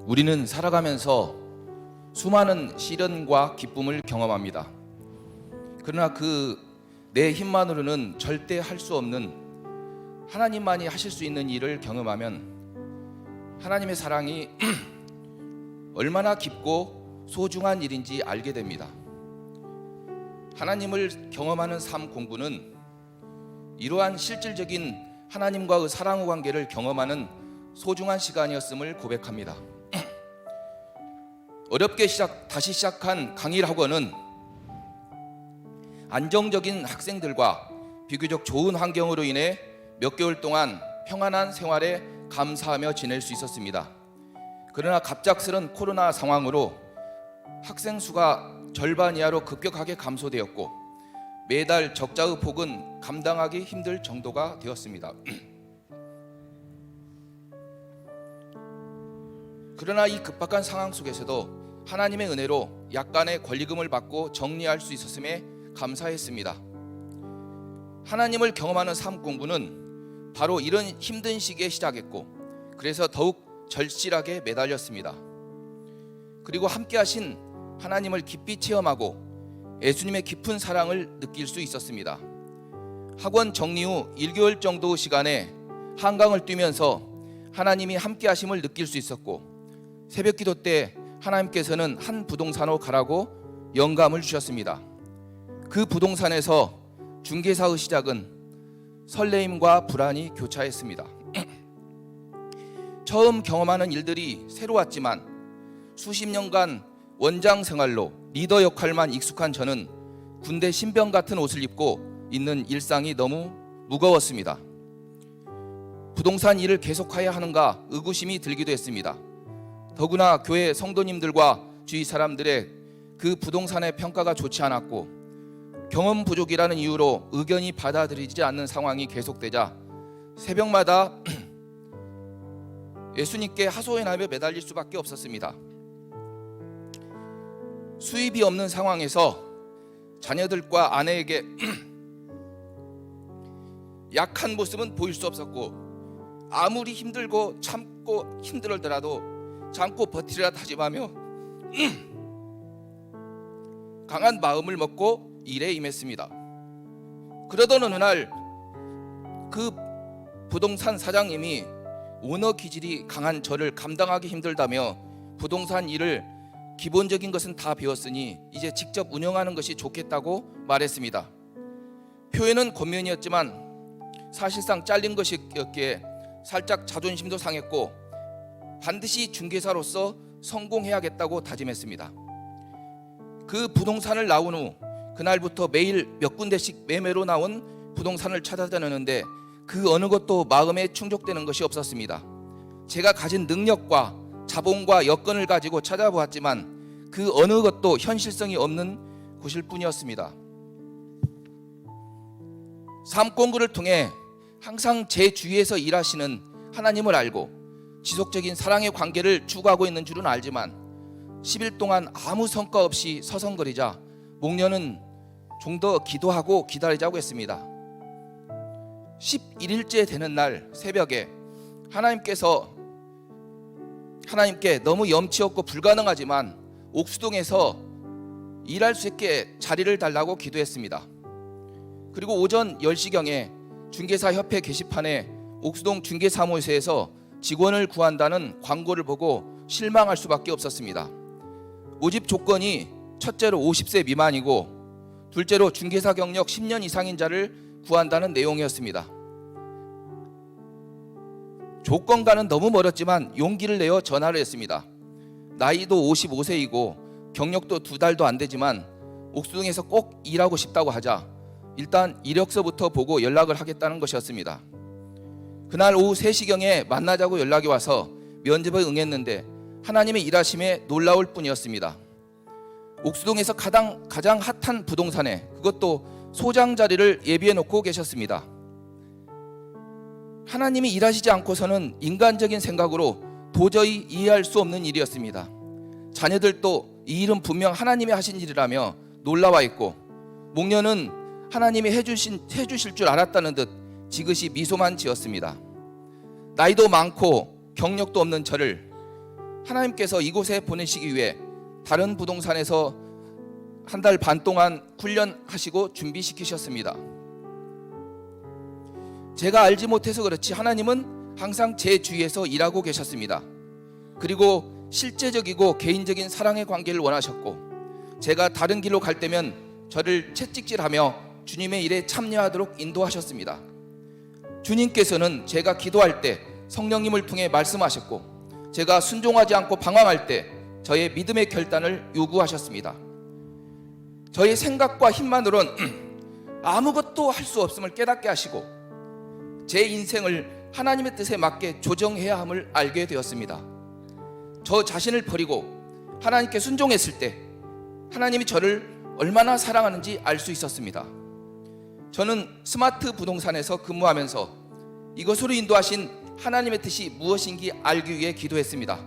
우리는 살아가면서 수많은 시련과 기쁨을 경험합니다. 그러나 그 내 힘만으로는 절대 할 수 없는 하나님만이 하실 수 있는 일을 경험하면 하나님의 사랑이 얼마나 깊고 소중한 일인지 알게 됩니다. 하나님을 경험하는 삶 공부는 이러한 실질적인 하나님과의 사랑의 관계를 경험하는 소중한 시간이었음을 고백합니다. 어렵게 다시 시작한 강일 학원은 안정적인 학생들과 비교적 좋은 환경으로 인해 몇 개월 동안 평안한 생활에 감사하며 지낼 수 있었습니다. 그러나 갑작스런 코로나 상황으로 학생 수가 절반 이하로 급격하게 감소되었고 매달 적자의 폭은 감당하기 힘들 정도가 되었습니다. 그러나 이 급박한 상황 속에서도 하나님의 은혜로 약간의 권리금을 받고 정리할 수 있었음에 감사했습니다. 하나님을 경험하는 삶 공부는 바로 이런 힘든 시기에 시작했고 그래서 더욱 절실하게 매달렸습니다. 그리고 함께 하신 하나님을 깊이 체험하고 예수님의 깊은 사랑을 느낄 수 있었습니다. 학원 정리 후 1개월 정도 시간에 한강을 뛰면서 하나님이 함께 하심을 느낄 수 있었고 새벽 기도 때 하나님께서는 한 부동산으로 가라고 영감을 주셨습니다. 그 부동산에서 중개사의 시작은 설레임과 불안이 교차했습니다. 처음 경험하는 일들이 새로웠지만 수십 년간 원장 생활로 리더 역할만 익숙한 저는 군대 신병 같은 옷을 입고 있는 일상이 너무 무거웠습니다. 부동산 일을 계속해야 하는가 의구심이 들기도 했습니다. 더구나 교회 성도님들과 주위 사람들의 그 부동산의 평가가 좋지 않았고 경험 부족이라는 이유로 의견이 받아들이지 않는 상황이 계속되자 새벽마다 예수님께 하소연하며 매달릴 수밖에 없었습니다. 수입이 없는 상황에서 자녀들과 아내에게 약한 모습은 보일 수 없었고 아무리 힘들고 참고 힘들더라도 참고 버티라 다짐하며 강한 마음을 먹고 일에 임했습니다. 그러던 어느 날 그 부동산 사장님이 오너 기질이 강한 저를 감당하기 힘들다며 부동산 일을 기본적인 것은 다 배웠으니 이제 직접 운영하는 것이 좋겠다고 말했습니다. 표현은 권면이었지만 사실상 잘린 것이었기에 살짝 자존심도 상했고 반드시 중개사로서 성공해야겠다고 다짐했습니다. 그 부동산을 나온 후 그날부터 매일 몇 군데씩 매매로 나온 부동산을 찾아다녔는데 그 어느 것도 마음에 충족되는 것이 없었습니다. 제가 가진 능력과 자본과 여건을 가지고 찾아보았지만 그 어느 것도 현실성이 없는 곳일 뿐이었습니다. 삶 공부를 통해 항상 제 주위에서 일하시는 하나님을 알고 지속적인 사랑의 관계를 추구하고 있는 줄은 알지만 10일 동안 아무 성과 없이 서성거리자 목련은 좀 더 기도하고 기다리자고 했습니다. 11일째 되는 날 새벽에 하나님께 너무 염치 없고 불가능하지만 옥수동에서 일할 수 있게 자리를 달라고 기도했습니다. 그리고 오전 10시경에 중개사협회 게시판에 옥수동 중개사무소에서 직원을 구한다는 광고를 보고 실망할 수밖에 없었습니다. 모집 조건이 첫째로 50세 미만이고 둘째로 중개사 경력 10년 이상인 자를 구한다는 내용이었습니다. 조건과는 너무 멀었지만 용기를 내어 전화를 했습니다. 나이도 55세이고 경력도 2달도 안 되지만 옥수동에서 꼭 일하고 싶다고 하자 일단 이력서부터 보고 연락을 하겠다는 것이었습니다. 그날 오후 3시경에 만나자고 연락이 와서 면접에 응했는데 하나님의 일하심에 놀라울 뿐이었습니다. 옥수동에서 가장 핫한 부동산에 그것도 소장 자리를 예비해 놓고 계셨습니다. 하나님이 일하시지 않고서는 인간적인 생각으로 도저히 이해할 수 없는 일이었습니다. 자녀들도 이 일은 분명 하나님이 하신 일이라며 놀라와 있고 목련은 하나님이 해주실 줄 알았다는 듯 지그시 미소만 지었습니다. 나이도 많고 경력도 없는 저를 하나님께서 이곳에 보내시기 위해 다른 부동산에서 1달 반 동안 훈련하시고 준비시키셨습니다. 제가 알지 못해서 그렇지 하나님은 항상 제 주위에서 일하고 계셨습니다. 그리고 실제적이고 개인적인 사랑의 관계를 원하셨고, 제가 다른 길로 갈 때면 저를 채찍질하며 주님의 일에 참여하도록 인도하셨습니다. 주님께서는 제가 기도할 때 성령님을 통해 말씀하셨고, 제가 순종하지 않고 방황할 때 저의 믿음의 결단을 요구하셨습니다. 저의 생각과 힘만으론 아무것도 할 수 없음을 깨닫게 하시고, 제 인생을 하나님의 뜻에 맞게 조정해야 함을 알게 되었습니다. 저 자신을 버리고 하나님께 순종했을 때 하나님이 저를 얼마나 사랑하는지 알 수 있었습니다. 저는 스마트 부동산에서 근무하면서 이것으로 인도하신 하나님의 뜻이 무엇인지 알기 위해 기도했습니다.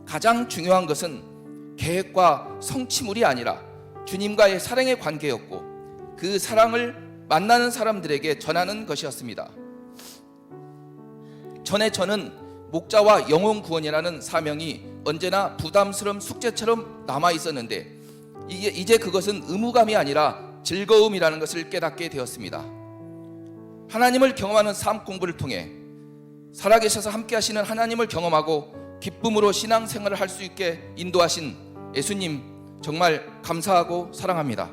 가장 중요한 것은 계획과 성취물이 아니라 주님과의 사랑의 관계였고, 그 사랑을 만나는 사람들에게 전하는 것이었습니다. 전에 저는 목자와 영혼 구원이라는 사명이 언제나 부담스러운 숙제처럼 남아 있었는데, 이제 그것은 의무감이 아니라 즐거움이라는 것을 깨닫게 되었습니다. 하나님을 경험하는 삶 공부를 통해 살아계셔서 함께 하시는 하나님을 경험하고 기쁨으로 신앙생활을 할 수 있게 인도하신 예수님, 정말 감사하고 사랑합니다.